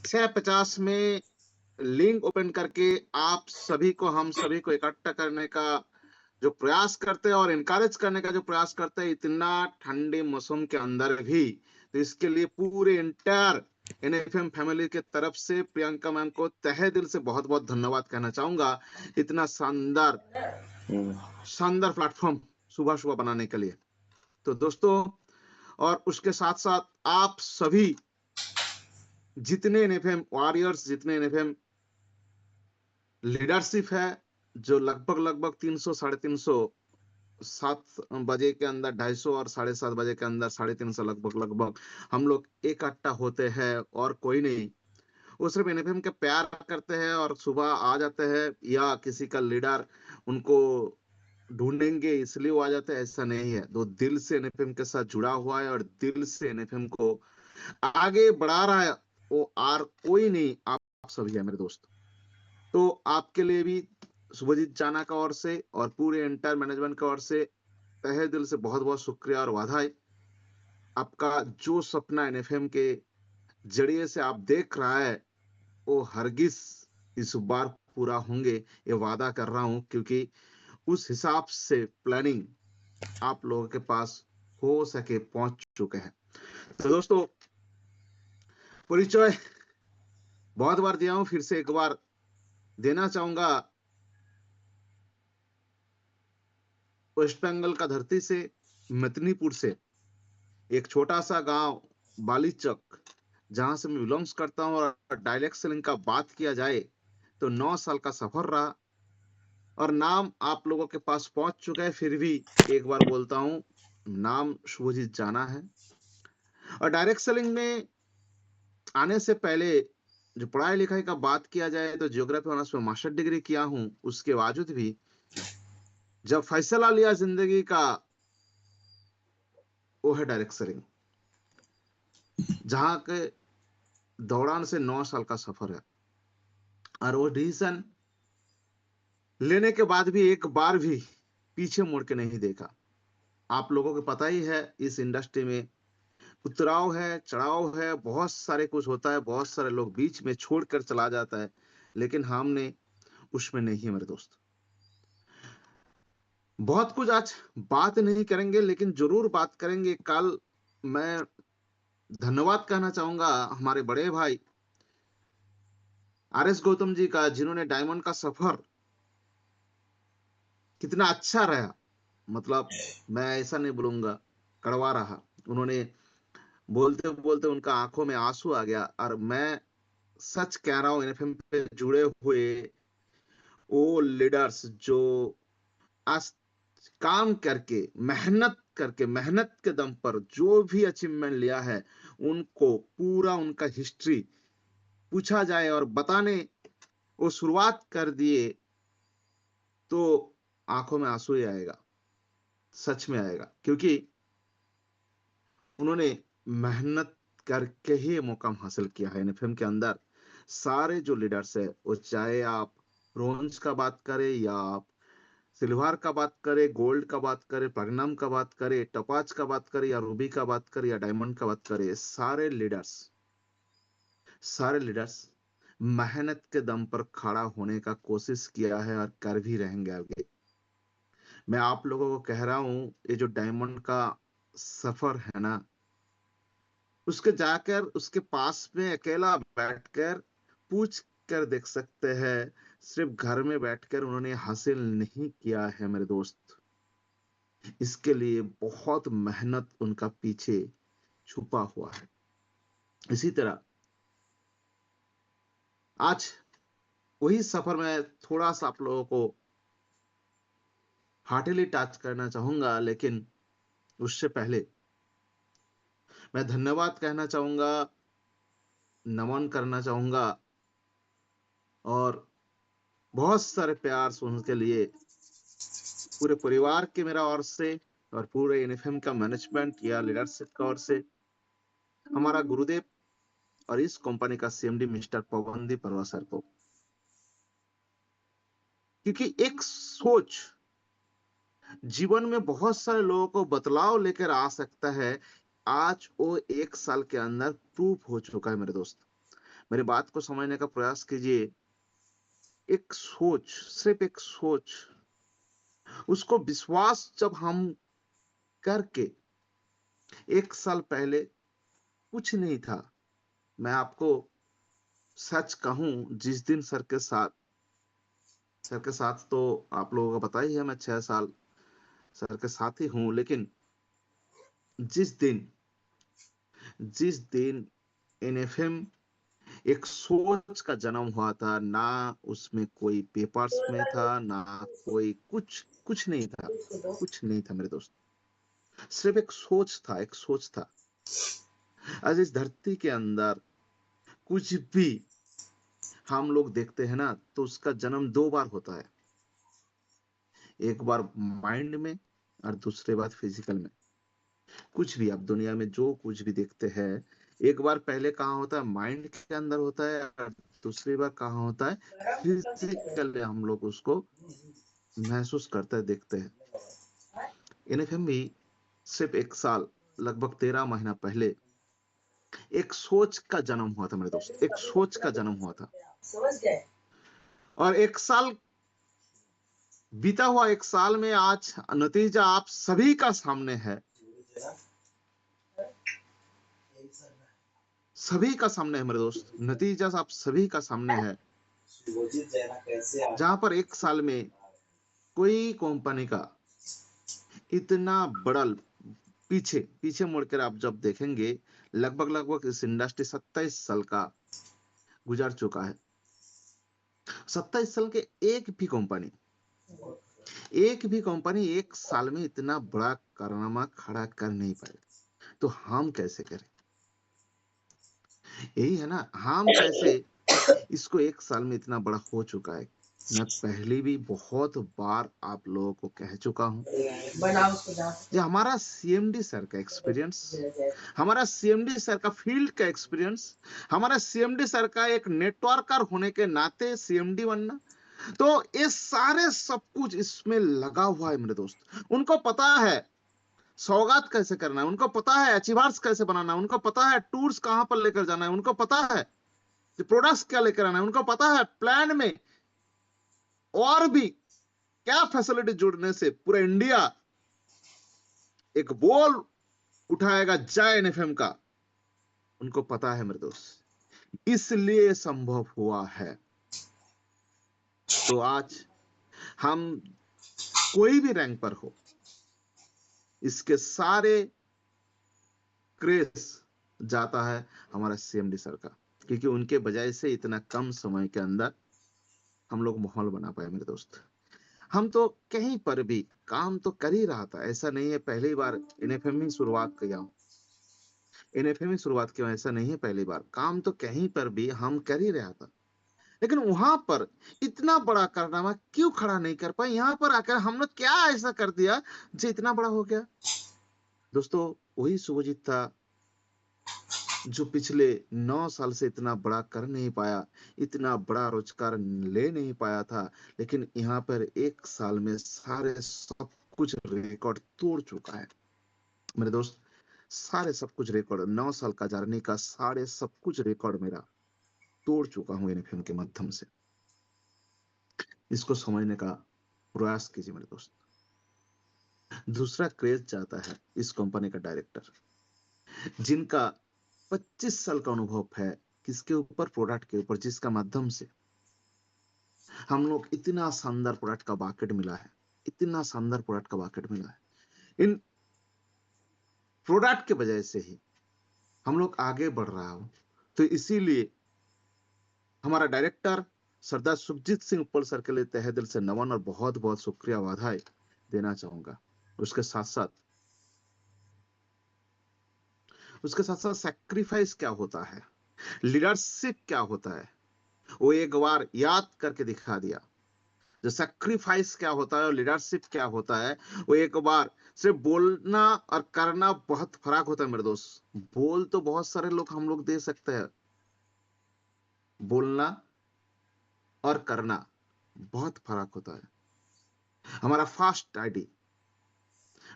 650 में link open करके आप सभी को, हम सभी को इकट्ठा करने का जो प्रयास करते हैं और इनकरेज करने का जो प्रयास करते हैं, इतना ठंडे मौसम के अंदर भी, तो इसके लिए पूरे इंटायर एनएफएम फैमिली के तरफ से प्रियंका मैम को तहे दिल से बहुत बहुत धन्यवाद कहना चाहूंगा, इतना शानदार हम्म, शानदार प्लेटफॉर्म सुबह सुबह बनाने के लिए। तो दोस्तों, और उसके साथ साथ आप सभी जितने एनएफएम वॉरियर्स, जितने एनएफएम लीडरशिप है, जो लगभग लगभग 300 350 7 बजे के अंदर 250 और 7:30 बजे के अंदर 350 लगभग लगभग हम लोग इकट्ठा होते हैं, और कोई नहीं, वो सिर्फ एनएफएम के प्यार करते हैं और सुबह आ जाते हैं, या किसी का लीडर उनको ढूंढेंगे इसलिए वो आ जाते हैं, ऐसा नहीं है। दो दिल से एनएफएम के साथ जुड़ा हुआ है और दिल से एनएफएम को आगे बढ़ा रहा है, वो और कोई नहीं, आप सभी है मेरे दोस्त। तो आपके लिए भी शुभजीत जाना का ओर से और पूरे एंटायर मैनेजमेंट की ओर से तहे दिल से बहुत बहुत शुक्रिया और वाधाई। आपका जो सपना एनएफएम के जरिए से आप देख रहा है, वो हरगिज इस बार पूरा होंगे, ये वादा कर रहा हूं, क्योंकि उस हिसाब से प्लानिंग आप लोगों के पास हो सके पहुंच चुके हैं। तो दोस्तों, परिचय बहुत बार दिया हूं, फिर से एक बार देना चाहूंगा। वेस्ट बंगाल का धरती से, मिदनीपुर से, एक छोटा सा गांव बालीचक, जहां से मैं बिलोंग्स करता हूं, और डायलेक्ट सेलिंग का बात किया जाए तो 9 साल का सफर रहा, और नाम आप लोगों के पास पहुंच चुका है, फिर भी एक बार बोलता हूं, नाम शुभजीत जाना है। और डायरेक्ट सेलिंग में आने से पहले जो पढ़ाई लिखाई का बात किया जाए तो जियोग्राफी ऑनर्स में मास्टर डिग्री किया हूं, उसके बावजूद भी जब फैसला लिया जिंदगी का, वो है डायरेक्ट सेलिंग, जहां के दौरान से 9 साल का सफर है, और वो डिसीजन लेने के बाद भी एक बार भी पीछे मुड़ के नहीं देखा। आप लोगों को पता ही है, इस इंडस्ट्री में उतराव है, चढ़ाव है, बहुत सारे कुछ होता है, बहुत सारे लोग बीच में छोड़कर चला जाता है, लेकिन हमने उसमें नहीं है मेरे दोस्त। बहुत कुछ आज बात नहीं करेंगे, लेकिन जरूर बात करेंगे कल। मैं धन्यवाद कहना चाहूंगा हमारे बड़े भाई आर एस गौतम जी का, जिन्होंने डायमंड का सफर कितना अच्छा रहा, मतलब मैं ऐसा नहीं बोलूंगा कड़वा रहा। उन्होंने बोलते बोलते उनका आंखों में आंसू आ गया, और मैं सच कह रहा हूँ, एनएफएम पे जुड़े हुए वो लीडर्स जो आज काम करके, मेहनत के दम पर जो भी अचीवमेंट लिया है, उनको पूरा उनका हिस्ट्री पूछा जाए और बताने वो शुरुआत कर दिए, तो आंखों में आंसू ही आएगा, सच में आएगा, क्योंकि उन्होंने मेहनत करके ही मुकाम हासिल किया है एनएफएम के अंदर। सारे जो लीडर्स है, वो चाहे आप ब्रोंज का बात करें, या आप सिल्वर का बात करें, गोल्ड का बात करें, प्लैटिनम का बात करें, टोपाज का बात करें, या रूबी का बात करें, या डायमंड का बात करें, सारे लीडर्स मेहनत के दम पर खड़ा होने का कोशिश किया है और कर भी रहेंगे आगे। मैं आप लोगों को कह रहा हूं, ये जो डायमंड का सफर है ना, उसके जाकर उसके पास में अकेला बैठकर पूछ कर देख सकते हैं। सिर्फ घर में बैठकर उन्होंने हासिल नहीं किया है मेरे दोस्त, इसके लिए बहुत मेहनत उनका पीछे छुपा हुआ है। इसी तरह आज वही सफर में थोड़ा सा आप लोगों को हार्टली टच करना चाहूंगा, लेकिन उससे पहले मैं धन्यवाद कहना चाहूंगा, नमन करना चाहूंगा, और बहुत सारे प्यार सुनने के लिए पूरे परिवार के मेरा ओर से, और पूरे एनएफएम का मैनेजमेंट या लीडरशिप का ओर से, हमारा गुरुदेव और इस कंपनी का सीएमडी मिस्टर पवनदीप परवा सर को, क्योंकि एक सोच जीवन में बहुत सारे लोगों को बदलाव लेकर आ सकता है। आज वो 1 साल के अंदर प्रूफ हो चुका है मेरे दोस्त। मेरी बात को समझने का प्रयास कीजिए। एक सोच, सिर्फ एक सोच, उसको विश्वास जब हम करके 1 साल पहले कुछ नहीं था। मैं आपको सच कहूँ, जिस दिन सर के साथ तो आप लोगों को पता ही है, मैं 6 साल सर के साथ ही हूँ। लेकिन जिस दिन जिस दिन एनएफएम एक सोच का जन्म हुआ था, ना उसमें कोई पेपर्स में था, ना कोई कुछ नहीं था, कुछ नहीं था मेरे दोस्त। सिर्फ एक सोच था, एक सोच था। आज इस धरती के अंदर कुछ भी हम लोग देखते हैं ना, तो उसका जन्म 2 बार होता है। एक बार माइंड में और दूसरे बार फिजिकल में। कुछ भी आप दुनिया में जो कुछ भी देखते हैं, एक बार पहले कहाँ होता है, माइंड के अंदर होता है, और दूसरी बार कहाँ होता है, फिजिकली हम लोग उसको महसूस करते हैं, देखते हैं। एनएफएम भी सिर्फ 1 साल, लगभग 13 महीना पहले एक सोच का जन्म हुआ था मेरे दोस्त, एक सोच का जन्म हुआ था। और 1 साल बीता हुआ, 1 साल में आज नतीजा आप सभी का सामने है। सभी का सामने है मेरे दोस्त, नतीजा आप सभी का सामने है। जहां पर 1 साल में कोई कंपनी का इतना बड़ा, पीछे पीछे मुड़कर आप जब देखेंगे, लगभग इस इंडस्ट्री 27 साल का गुजर चुका है। 27 साल के एक भी कंपनी 1 साल में इतना बड़ा कारनामा खड़ा कर नहीं पाए, तो हम कैसे करें? यही है ना, हम कैसे इसको 1 साल में इतना बड़ा हो चुका है। मैं पहले भी बहुत बार आप लोगों को कह चुका हूं, ये हमारा सीएमडी सर का एक्सपीरियंस, हमारा सीएमडी सर का फील्ड का एक्सपीरियंस, हमारा सीएमडी सर का एक नेटवर्कर होने के नाते सीएमडी बनना, तो ये सारे सब कुछ इसमें लगा हुआ है मेरे दोस्त। उनको पता है सौगात कैसे करना है, उनको पता है अचीवर्स कैसे बनाना है, उनको पता है टूर्स कहां पर लेकर जाना है, उनको पता है प्रोडक्ट्स क्या लेकर आना है, उनको पता है प्लान में और भी क्या फैसिलिटी जुड़ने से पूरा इंडिया एक बोल उठाएगा जय एनएफएम का। उनको पता है मेरे दोस्त, इसलिए संभव हुआ है। तो आज हम कोई भी रैंक पर हो, इसके सारे क्रेज जाता है हमारा सीएमडी सर का, क्योंकि उनके बजाय से इतना कम समय के अंदर हम लोग माहौल बना पाए मेरे दोस्त। हम तो कहीं पर भी काम तो कर ही रहा था, ऐसा नहीं है पहली बार एनएफएम ही शुरुआत किया हूं, एनएफएम ही शुरुआत किया, ऐसा नहीं है पहली बार, काम तो कहीं पर भी हम कर ही रहा था। लेकिन वहां पर इतना बड़ा कारनामा क्यों खड़ा नहीं कर पाए? यहाँ पर आकर हमने क्या ऐसा कर दिया जो इतना बड़ा हो गया? दोस्तों, वही शुभजीत था जो पिछले 9 साल से इतना बड़ा कर नहीं पाया, इतना बड़ा रोजगार ले नहीं पाया था। लेकिन यहाँ पर 1 साल में सारे सब कुछ रिकॉर्ड तोड़ चुका है मेरे दोस्त। सारे सब कुछ रिकॉर्ड, 9 साल का जर्नी का सारे सब कुछ रिकॉर्ड मेरा तोड़ चुका हूँ एनएफएम के माध्यम से। इसको समझने का प्रयास कीजिए मेरे दोस्त। दूसरा क्रेज जाता है इस कंपनी का डायरेक्टर, जिनका 25 साल का अनुभव है, किसके ऊपर, प्रोडक्ट के ऊपर, जिसका माध्यम से हम लोग इतना शानदार प्रोडक्ट का बाकेट मिला है, इतना शानदार प्रोडक्ट का बाकेट मिला है। इन प्रोडक्ट के वजह से ही हम लोग आगे बढ़ रहा हो। तो इसीलिए हमारा डायरेक्टर सरदार सुखजीत सिंह उपल सर के लिए तहे दिल से नमन और बहुत बहुत शुक्रिया बधाई देना चाहूंगा। उसके साथ साथ सैक्रिफाइस क्या होता है, लीडरशिप क्या होता है, वो एक बार याद करके दिखा दिया। जो सैक्रिफाइस क्या होता है और लीडरशिप क्या होता है, वो एक बार सिर्फ बोलना और करना बहुत फर्क होता है मेरे दोस्त। बोल तो बहुत सारे लोग हम लोग दे सकते हैं, बोलना और करना बहुत फर्क होता है। हमारा fast ID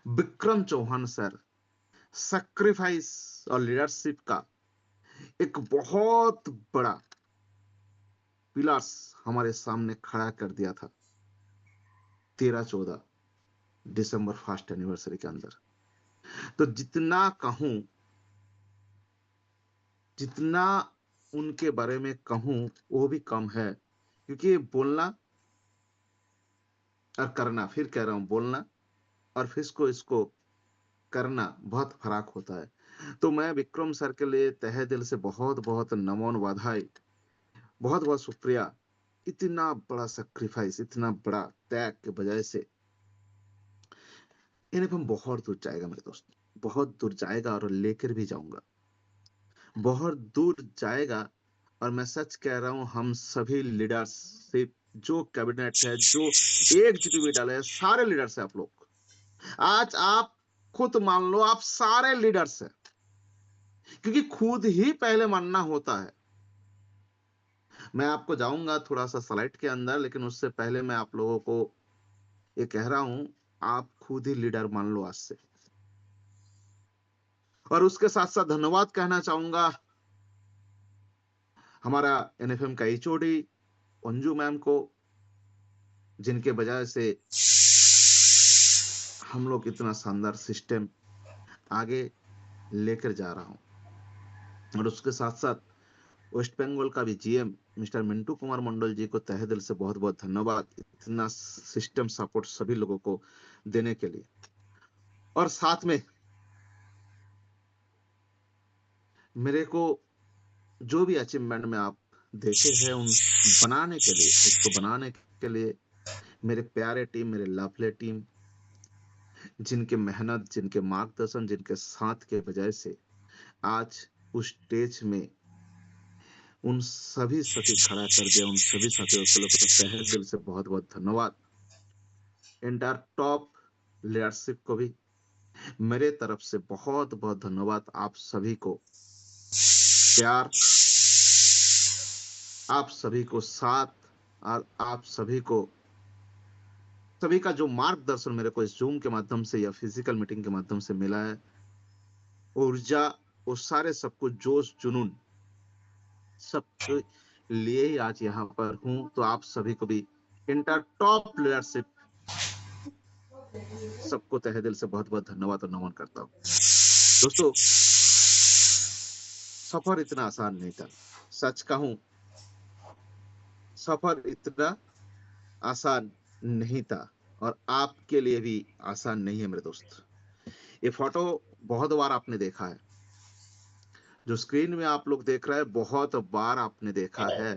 Vikram Chauhan sir sacrifice और लीडरशिप का एक बहुत बड़ा पिलर्स हमारे सामने खड़ा कर दिया था 13-14 दिसंबर फर्स्ट एनिवर्सरी के अंदर। तो जितना कहूं, जितना उनके बारे में कहूं वो भी कम है, क्योंकि बोलना और करना, फिर कह रहा हूं, बोलना और फिर इसको करना बहुत फर्क होता है। तो मैं विक्रम सर के लिए तहे दिल से बहुत बहुत नमन बधाई, बहुत बहुत शुक्रिया। इतना बड़ा सेक्रीफाइस, इतना बड़ा त्याग के बजाय से इन्हें बहुत दूर जाएगा मेरे दोस्त, बहुत दूर जाएगा और लेकर भी जाऊंगा, बहुत दूर जाएगा। और मैं सच कह रहा हूं, हम सभी लीडरशिप, जो कैबिनेट है, जो एक जीपीवी डाले हैं, सारे लीडर्स हैं आप लोग। आज आप खुद मान लो आप सारे लीडर्स हैं, क्योंकि खुद ही पहले मानना होता है। मैं आपको जाऊंगा थोड़ा सा स्लाइड के अंदर, लेकिन उससे पहले मैं आप लोगों को ये कह रहा हूं, आप खुद ही लीडर मान लो आज से। और उसके साथ साथ धन्यवाद कहना चाहूंगा हमारा एनएफएम का एचओडी अंजू मैम को, जिनके वजह से हम लोग इतना शानदार सिस्टम आगे लेकर जा रहा हूं। और उसके साथ साथ वेस्ट बंगाल का भी जीएम मिस्टर मिंटू कुमार मंडल जी को तहे दिल से बहुत बहुत धन्यवाद, इतना सिस्टम सपोर्ट सभी लोगों को देने के लिए। और साथ में मेरे को जो भी अचीवमेंट में आप देखे हैं, उन बनाने के लिए, उसको बनाने के लिए मेरे प्यारे टीम, मेरे लवली टीम, जिनके मेहनत, जिनके मार्गदर्शन, जिनके साथ के वजह से आज उस स्टेज में उन सभी साथी खड़ा कर दिया, उन सभी साथियों को तहे दिल से बहुत बहुत धन्यवाद। एंटायर टॉप लीडरशिप को भी मेरे तरफ से बहुत बहुत धन्यवाद। आप सभी को प्यार, आप सभी को साथ, और आप सभी को, सभी का जो मार्गदर्शन मेरे को इस जूम के माध्यम से या फिजिकल मीटिंग के माध्यम से मिला है, ऊर्जा, वो सारे सब कुछ, जोश जुनून, सबके लिए ही आज यहाँ पर हूं। तो आप सभी को भी इंटर टॉप लीडरशिप सबको तहे दिल से बहुत बहुत धन्यवाद और नमन करता हूँ। दोस्तों, सफर इतना आसान नहीं था, सच कहूं सफर इतना आसान नहीं था, और आपके लिए भी आसान नहीं है मेरे दोस्त। ये फोटो बहुत बार आपने देखा है, जो स्क्रीन में आप लोग देख रहे हैं बहुत बार आपने देखा है,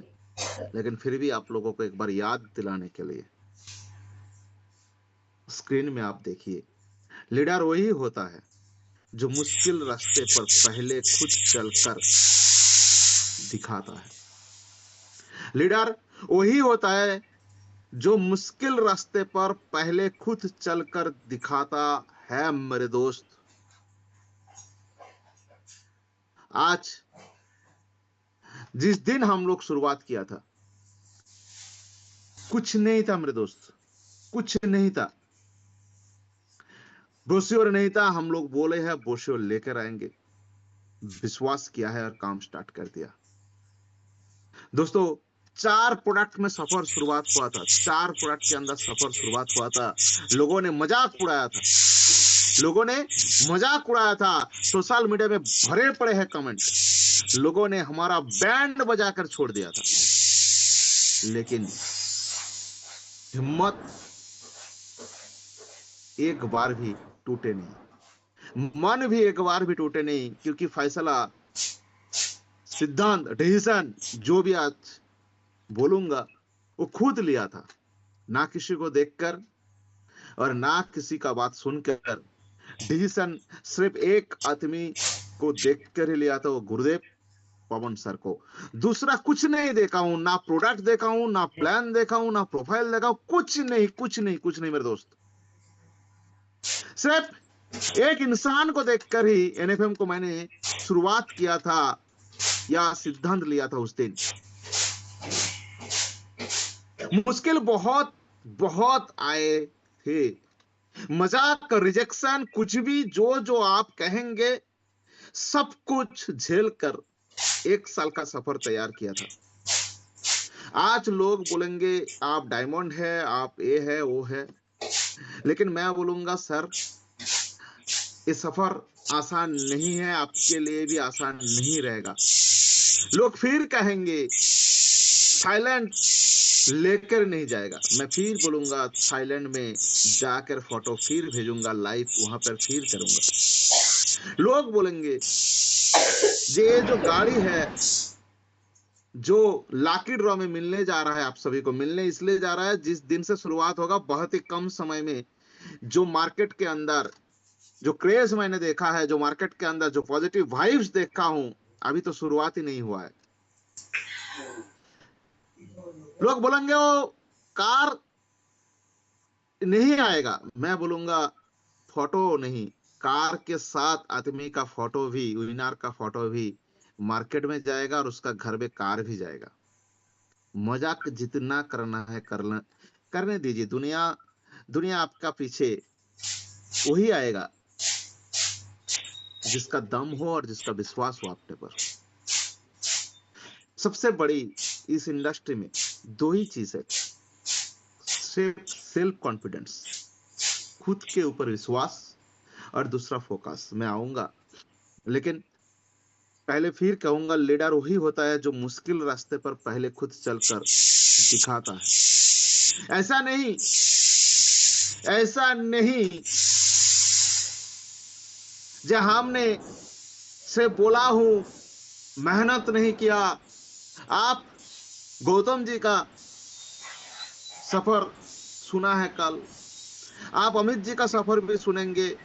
लेकिन फिर भी आप लोगों को एक बार याद दिलाने के लिए स्क्रीन में आप देखिए। लीडर वही होता है जो मुश्किल रास्ते पर पहले खुद चलकर दिखाता है। लीडर वही होता है जो मुश्किल रास्ते पर पहले खुद चलकर दिखाता है मेरे दोस्त। आज जिस दिन हम लोग शुरुआत किया था, कुछ नहीं था मेरे दोस्त, कुछ नहीं था, ब्रोश्योर नहीं था। हम लोग बोले हैं ब्रोश्योर लेकर आएंगे, विश्वास किया है और काम स्टार्ट कर दिया। दोस्तों, 4 प्रोडक्ट में सफर शुरुआत हुआ था, 4 प्रोडक्ट के अंदर सफर शुरुआत हुआ था। लोगों ने मजाक उड़ाया था, लोगों ने मजाक उड़ाया था, सोशल मीडिया में भरे पड़े हैं कमेंट, लोगों ने हमारा बैंड बजाकर छोड़ दिया था, लेकिन हिम्मत एक बार भी टूटे नहीं, मन भी एक बार भी टूटे नहीं, क्योंकि फैसला, सिद्धांत, डिसीजन जो भी आज बोलूंगा वो खुद लिया था, ना किसी को देखकर और ना किसी का बात सुनकर। डिसीजन सिर्फ एक आदमी को देखकर ही लिया था, वो गुरुदेव पवन सर को। दूसरा कुछ नहीं देखा हूं, ना प्रोडक्ट देखा हूं, ना प्लान देखा हूं, ना प्रोफाइल देखा हूं, कुछ नहीं, कुछ नहीं, कुछ नहीं मेरे दोस्त। सिर्फ एक इंसान को देखकर ही एनएफएम को मैंने शुरुआत किया था या सिद्धांत लिया था उस दिन। मुश्किल बहुत बहुत आए थे, मजाक, रिजेक्शन, कुछ भी जो जो आप कहेंगे, सब कुछ झेल कर 1 साल का सफर तैयार किया था। आज लोग बोलेंगे आप डायमंड है, आप ये है, वो है। लेकिन मैं बोलूँगा सर, ये सफर आसान नहीं है, आपके लिए भी आसान नहीं रहेगा। लोग फिर कहेंगे थाईलैंड लेकर नहीं जाएगा। मैं फिर बोलूँगा थाईलैंड में जाकर फ़ोटो फिर भेजूँगा, लाइव वहाँ पर फिर करूँगा। लोग बोलेंगे ये जो गाड़ी है, जो लकी ड्रॉ में मिलने जा रहा है, आप सभी को मिलने इसलिए जा रहा है जिस दिन से शुरुआत होगा बहुत ही कम समय में, जो मार्केट के अंदर जो क्रेज मैंने देखा है, जो मार्केट के अंदर जो पॉजिटिव वाइब्स देखा हूं, अभी तो शुरुआत ही नहीं हुआ है। लोग बोलेंगे वो कार नहीं आएगा, मैं बोलूंगा फोटो नहीं, कार के साथ आदमी का फोटो भी, विनर का फोटो भी मार्केट में जाएगा और उसका घर में कार भी जाएगा। मजाक जितना करना है करना, करने दीजिए। दुनिया दुनिया आपका पीछे वही आएगा जिसका दम हो और जिसका विश्वास हो आपके पर। सबसे बड़ी इस इंडस्ट्री में दो ही चीज है, सिर्फ सेल्फ कॉन्फिडेंस, खुद के ऊपर विश्वास, और दूसरा फोकस। मैं आऊंगा, लेकिन पहले फिर कहूंगा लीडर वही होता है जो मुश्किल रास्ते पर पहले खुद चलकर दिखाता है। ऐसा नहीं जो हमने से बोला हूं, मेहनत नहीं किया। आप गौतम जी का सफर सुना है कल, आप अमित जी का सफर भी सुनेंगे,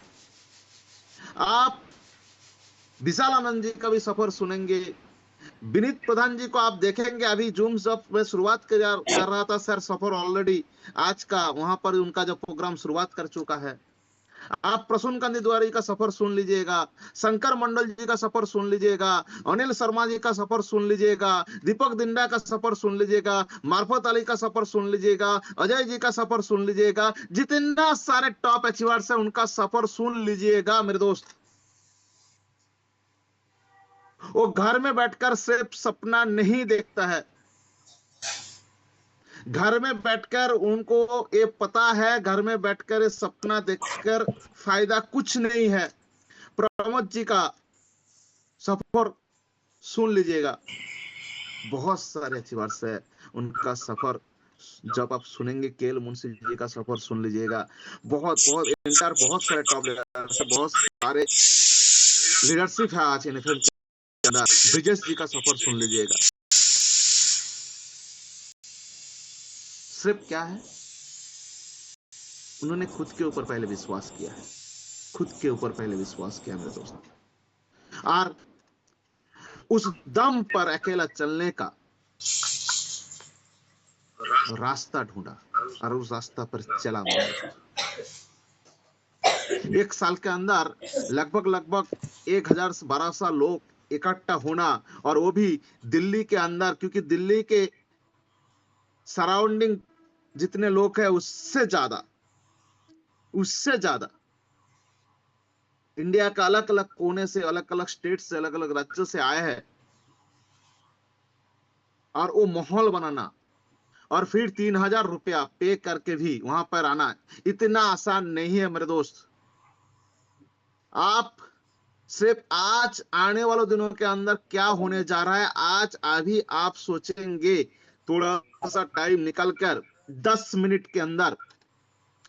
आप विशाल आनंद जी का भी सफर सुनेंगे, विनीत प्रधान जी को आप देखेंगे। अभी जूम जब मैं शुरुआत कर रहा था सर, सफर ऑलरेडी आज का वहां पर उनका जो प्रोग्राम शुरुआत कर चुका है। आप प्रसून कांति द्वारी का सफर सुन लीजिएगा, शंकर मंडल जी का सफर सुन लीजिएगा, अनिल शर्मा जी का सफर सुन लीजिएगा, दीपक दिंडा का सफर सुन लीजिएगा, मार्फत अली का सफर सुन लीजिएगा, अजय जी का सफर सुन लीजिएगा। जितना सारे टॉप अचीवर्स है उनका सफर सुन लीजिएगा मेरे दोस्त। वो घर में बैठकर सिर्फ सपना नहीं देखता है, घर में बैठकर उनको ये पता है, घर में बैठकर ये सपना देखकर फायदा कुछ नहीं है। प्रमोद जी का सफर सुन लीजिएगा, बहुत सारे अचीवर्स है, उनका सफर जब आप सुनेंगे। केएल मुंशी जी का सफर सुन लीजिएगा, बहुत बहुत एंटायर, बहुत सारे टॉप लीडर्स, बहुत सारे लीडरशिप है आज एनएफएल के अंदर। ब्रिजेश जी का सफर सुन लीजिएगा। सिर्फ क्या है, उन्होंने खुद के ऊपर पहले विश्वास किया है, खुद के ऊपर पहले विश्वास किया मेरे दोस्त, और उस दम पर अकेला चलने का रास्ता ढूंढा और उस रास्ता पर चला मेरे दोस्त। 1 साल के अंदर लगभग लगभग 1000 से 1200 लोग इकट्ठा होना, और वो भी दिल्ली के अंदर, क्योंकि दिल्ली के सराउंडिंग जितने लोग हैं उससे ज्यादा इंडिया का अलग अलग कोने से, अलग अलग स्टेट से, अलग अलग राज्यों से आए हैं, और वो माहौल बनाना और फिर 3000 रुपया पे करके भी वहां पर आना इतना आसान नहीं है मेरे दोस्त। आप सिर्फ आज आने वाले दिनों के अंदर क्या होने जा रहा है, आज अभी आप सोचेंगे, थोड़ा सा टाइम निकल कर 10 मिनट के अंदर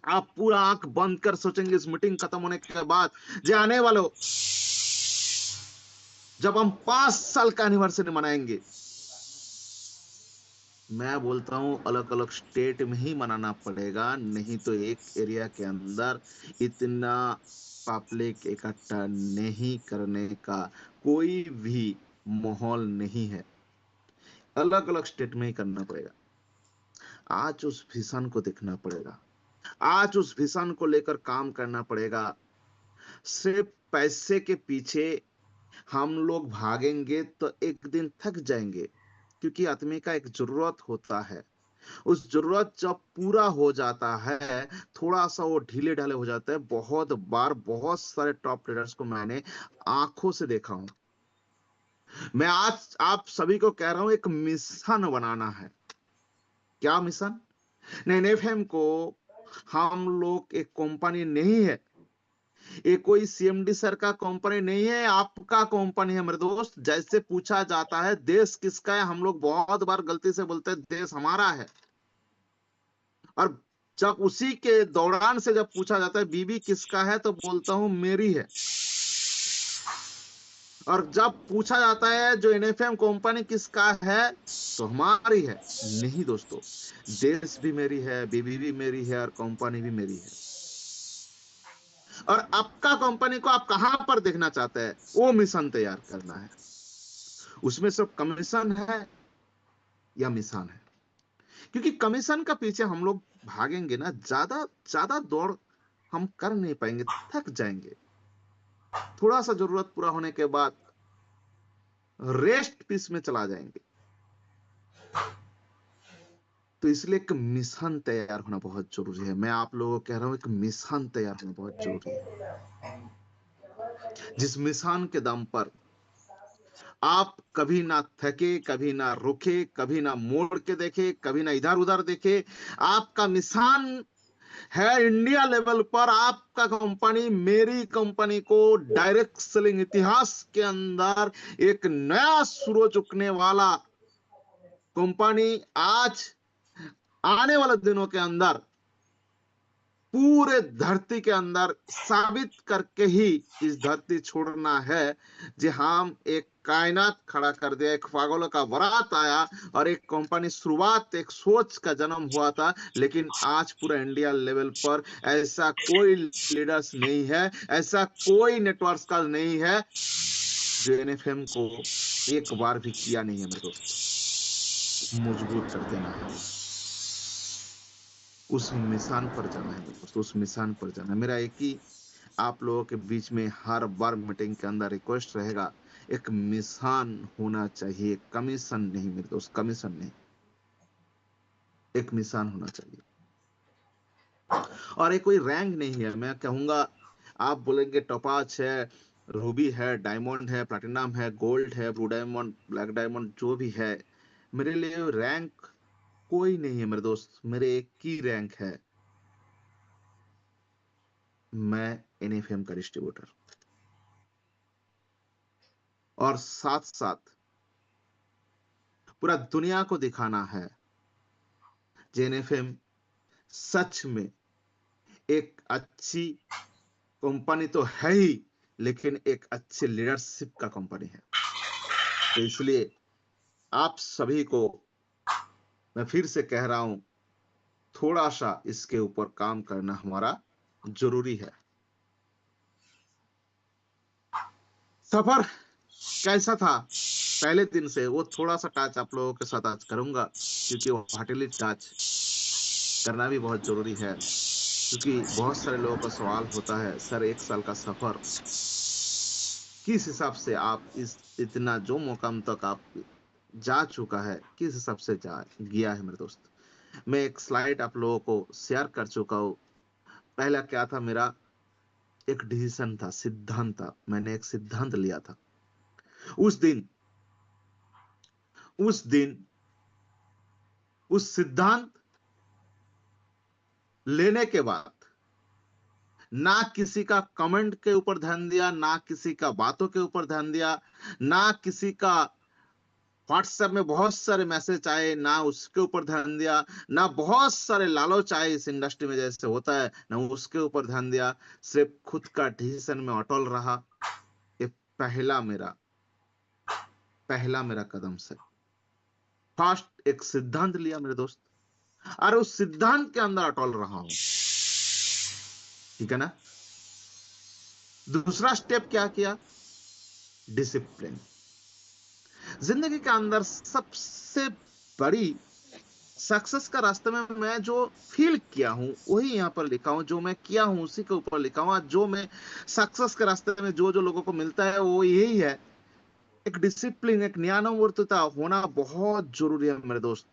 आप पूरा आंख बंद कर सोचेंगे इस मीटिंग खत्म होने के बाद, जो आने वाले जब हम 5 साल का एनिवर्सरी मनाएंगे, मैं बोलता हूं अलग अलग स्टेट में ही मनाना पड़ेगा, नहीं तो एक एरिया के अंदर इतना पब्लिक इकट्ठा नहीं करने का कोई भी माहौल नहीं है। अलग अलग स्टेट में ही करना पड़ेगा। आज उस विजन को देखना पड़ेगा, आज उस विजन को लेकर काम करना पड़ेगा। सिर्फ पैसे के पीछे हम लोग भागेंगे तो एक दिन थक जाएंगे, क्योंकि आदमी का एक जरूरत होता है, उस जरूरत जब पूरा हो जाता है, थोड़ा सा वो ढीले ढाले हो जाता है। बहुत बार बहुत सारे टॉप लीडर्स को मैंने आंखों से देखा हूं, मैं आज आप सभी को कह रहा हूं, एक मिशन बनाना है। क्या मिशन? नहीं, एफएम को हम लोग एक कंपनी नहीं है, ये कोई सीएमडी सर का कंपनी नहीं है, आपका कंपनी है मेरे दोस्त। जैसे पूछा जाता है देश किसका है, हम लोग बहुत बार गलती से बोलते हैं देश हमारा है, और जब उसी के दौरान से जब पूछा जाता है बीबी किसका है, तो बोलता हूं मेरी है। और जब पूछा जाता है जो एनएफएम कंपनी किसका है, तो हमारी है। नहीं दोस्तों, देश भी मेरी है, बीबी भी मेरी है, और कंपनी भी मेरी है। और आपका कंपनी को आप कहां पर देखना चाहते हैं, वो मिशन तैयार करना है। उसमें सब कमीशन है या मिशन है? क्योंकि कमीशन का पीछे हम लोग भागेंगे ना, ज्यादा ज्यादा दौड़ हम कर नहीं पाएंगे, थक जाएंगे। थोड़ा सा जरूरत पूरा होने के बाद रेस्ट पीस में चला जाएंगे। तो इसलिए एक मिशन तैयार होना बहुत जरूरी है। मैं आप लोगों को कह रहा हूं, एक मिशन तैयार होना बहुत जरूरी है, जिस मिशन के दम पर आप कभी ना थके, कभी ना रुके, कभी ना मोड़ के देखे, कभी ना इधर उधर देखे। आपका मिशन है इंडिया लेवल पर आपका कंपनी, मेरी कंपनी को डायरेक्ट सेलिंग इतिहास के अंदर एक नया सूरज चुकने वाला कंपनी आज आने वाले दिनों के अंदर पूरे धरती के अंदर साबित करके ही इस धरती छोड़ना है। जी, हम एक कायनात खड़ा कर दिया, एक पागलों का बारात आया, और एक कंपनी शुरुआत एक सोच का जन्म हुआ था। लेकिन आज पूरा इंडिया लेवल पर ऐसा कोई लीडर्स नहीं है, ऐसा कोई नेटवर्क का नहीं है जो एनएफएम को एक बार भी किया नहीं है मेरे दोस्त। मजबूत कर देना है, उस मिशन पर जाना है मेरे दोस्त, उस मिशन पर जाना है। मेरा एक ही आप लोगों के बीच में हर बार मीटिंग के अंदर रिक्वेस्ट रहेगा, एक मिशन होना चाहिए, कमीशन नहीं मेरे दोस्त, कमीशन नहीं, एक मिशन होना चाहिए। और ये कोई रैंक नहीं है, मैं कहूंगा आप बोलेंगे टोपाज है, रूबी है, डायमंड है, प्लैटिनम है, गोल्ड है, ब्लू डायमंड, ब्लैक डायमंड, जो भी है, मेरे लिए रैंक कोई नहीं है मेरे दोस्त। मेरे एक ही रैंक है, मैं एनएफएम का डिस्ट्रीब्यूटर। और साथ साथ पूरा दुनिया को दिखाना है जेएनएफएम सच में एक अच्छी कंपनी तो है ही, लेकिन एक अच्छी लीडरशिप का कंपनी है। तो इसलिए आप सभी को मैं फिर से कह रहा हूं, थोड़ा सा इसके ऊपर काम करना हमारा जरूरी है। सफर कैसा था पहले दिन से, वो थोड़ा सा टच आप लोगों के साथ आज करूंगा, क्योंकि वो हार्टली टच करना भी बहुत जरूरी है। क्योंकि बहुत सारे लोगों का सवाल होता है, सर 1 साल का सफर किस हिसाब से आप इस इतना जो मुकाम तक आप जा चुका है, किस हिसाब से जा गया है मेरे दोस्त। मैं एक स्लाइड आप लोगों को शेयर कर चुका हूं। पहला क्या था, मेरा एक डिसीजन था, सिद्धांत था, मैंने एक सिद्धांत लिया था। उस दिन उस दिन उस सिद्धांत लेने के बाद ना किसी का कमेंट के ऊपर ध्यान दिया, ना किसी का बातों के ऊपर ध्यान दिया, ना किसी का व्हाट्सएप में बहुत सारे मैसेज आए, ना उसके ऊपर ध्यान दिया, ना बहुत सारे लालच आए इस इंडस्ट्री में जैसे होता है, ना उसके ऊपर ध्यान दिया। सिर्फ खुद का डिसीजन में अटल रहा। ये पहला मेरा पहला मेरा कदम से फर्स्ट एक सिद्धांत लिया मेरे दोस्त, और उस सिद्धांत के अंदर अटल रहा हूं। ठीक है ना? दूसरा स्टेप क्या किया? डिसिप्लिन। जिंदगी के अंदर सबसे बड़ी सक्सेस का रास्ते में मैं जो फील किया हूं वही यहां पर लिखा हूं, जो मैं किया हूं उसी के ऊपर लिखा हूं। जो मैं सक्सेस के रास्ते में जो जो लोगों को मिलता है वो यही है, एक डिसिप्लिन, एक नियमानुवर्तिता होना बहुत जरूरी है मेरे दोस्त।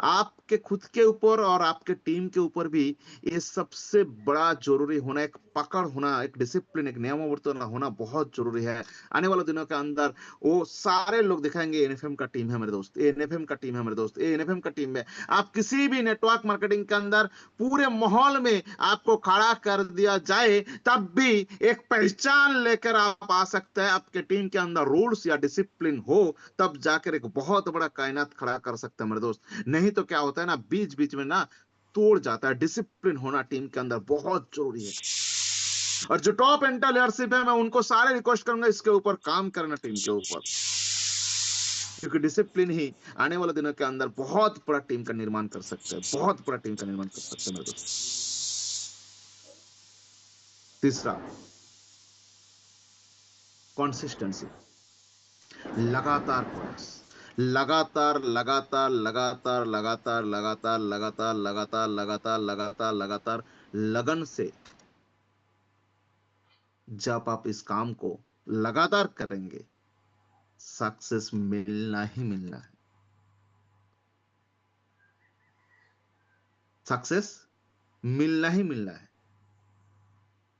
आपके खुद के ऊपर और आपके टीम के ऊपर भी ये सबसे बड़ा जरूरी होना, एक पकड़ होना, एक डिसिप्लिन, एक नियमावली होना बहुत जरूरी है। आने वाले दिनों के अंदर वो सारे लोग दिखाएंगे एनएफएम का टीम है मेरे दोस्त, एनएफएम का टीम है मेरे दोस्त, एनएफएम का टीम है। आप किसी भी नेटवर्क मार्केटिंग के अंदर पूरे माहौल में आपको खड़ा कर दिया जाए, तब भी एक पहचान लेकर आप आ सकते हैं। आपके टीम के अंदर रूल्स या डिसिप्लिन हो, तब जाकर एक बहुत बड़ा कायनात खड़ा कर सकते हैं मेरे दोस्त। नहीं तो क्या होता है ना, बीच बीच में ना तोड़ जाता है। डिसिप्लिन होना टीम के अंदर बहुत जरूरी है। और जो टॉप एंटर लीडरशिप है, मैं उनको सारे रिक्वेस्ट करूंगा इसके ऊपर काम करना, टीम के ऊपर, क्योंकि डिसिप्लिन ही आने वाले दिनों के अंदर बहुत बड़ा टीम का निर्माण कर सकता है, बहुत बड़ा टीम का निर्माण कर सकते हैं मेरे दोस्त। तीसरा, कंसिस्टेंसी, लगातार प्रयास, लगातार लगातार लगातार लगातार लगातार लगातार लगातार लगातार लगातार लगातार लगन से जब आप इस काम को लगातार करेंगे, सक्सेस मिलना ही मिलना है। सक्सेस मिलना ही मिलना है।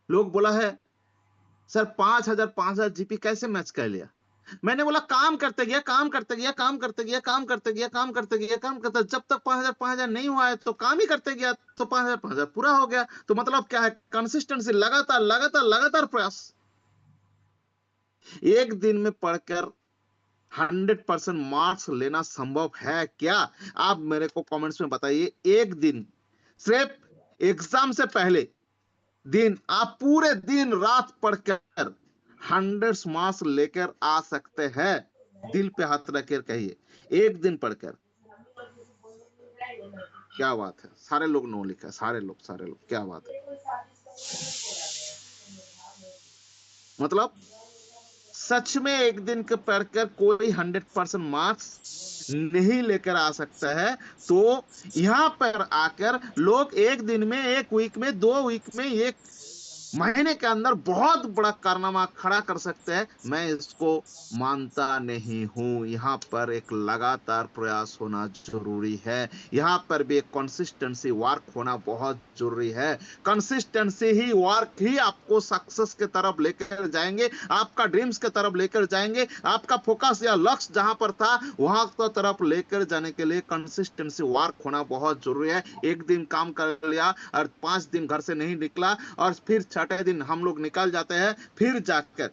लोग बोला है सर 5,000 जीपी कैसे मैच कर लिया? मैंने बोला काम करते गया, काम करते गया, काम करते गया, काम करते गया, काम करते गया, काम करते, जब तक 5,000 नहीं हुआ है तो काम ही करते गया, तो 5,000 पूरा हो गया। तो मतलब क्या है? कंसिस्टेंसी, लगातार लगातार लगातार प्रयास। एक दिन में पढ़कर 100% मार्क्स लेना संभव है क्या? आप मेरे को कमेंट्स में बताइए। एक दिन, सिर्फ एग्जाम से पहले दिन, आप पूरे दिन रात पढ़कर 100 मार्क्स लेकर आ सकते हैं। दिल पे हाथ रखकर कहिए, एक दिन पढ़कर। क्या बात है, सारे लोग नो लिखा है, सारे लोग, सारे लोग, क्या बात है। मतलब सच में एक दिन के पढ़कर कोई 100% मार्क्स नहीं लेकर आ सकता है, तो यहां पर आकर लोग एक दिन में, एक वीक में, 2 वीक में, एक महीने के अंदर बहुत बड़ा कारनामा खड़ा कर सकते हैं। मैं इसको मानता नहीं हूं। यहाँ पर एक लगातार प्रयास होना जरूरी है। यहाँ पर भी एक कंसिस्टेंसी वर्क होना बहुत जरूरी है। कंसिस्टेंसी ही, वर्क ही आपको सक्सेस के तरफ लेकर जाएंगे, आपका ड्रीम्स के तरफ लेकर जाएंगे। आपका फोकस या लक्ष्य जहां पर था वहां की तरफ लेकर जाने के लिए कंसिस्टेंसी वर्क होना बहुत जरूरी है। एक दिन काम कर लिया और 5 दिन घर से नहीं निकला, और फिर छठे दिन हम लोग निकल जाते हैं, फिर जाकर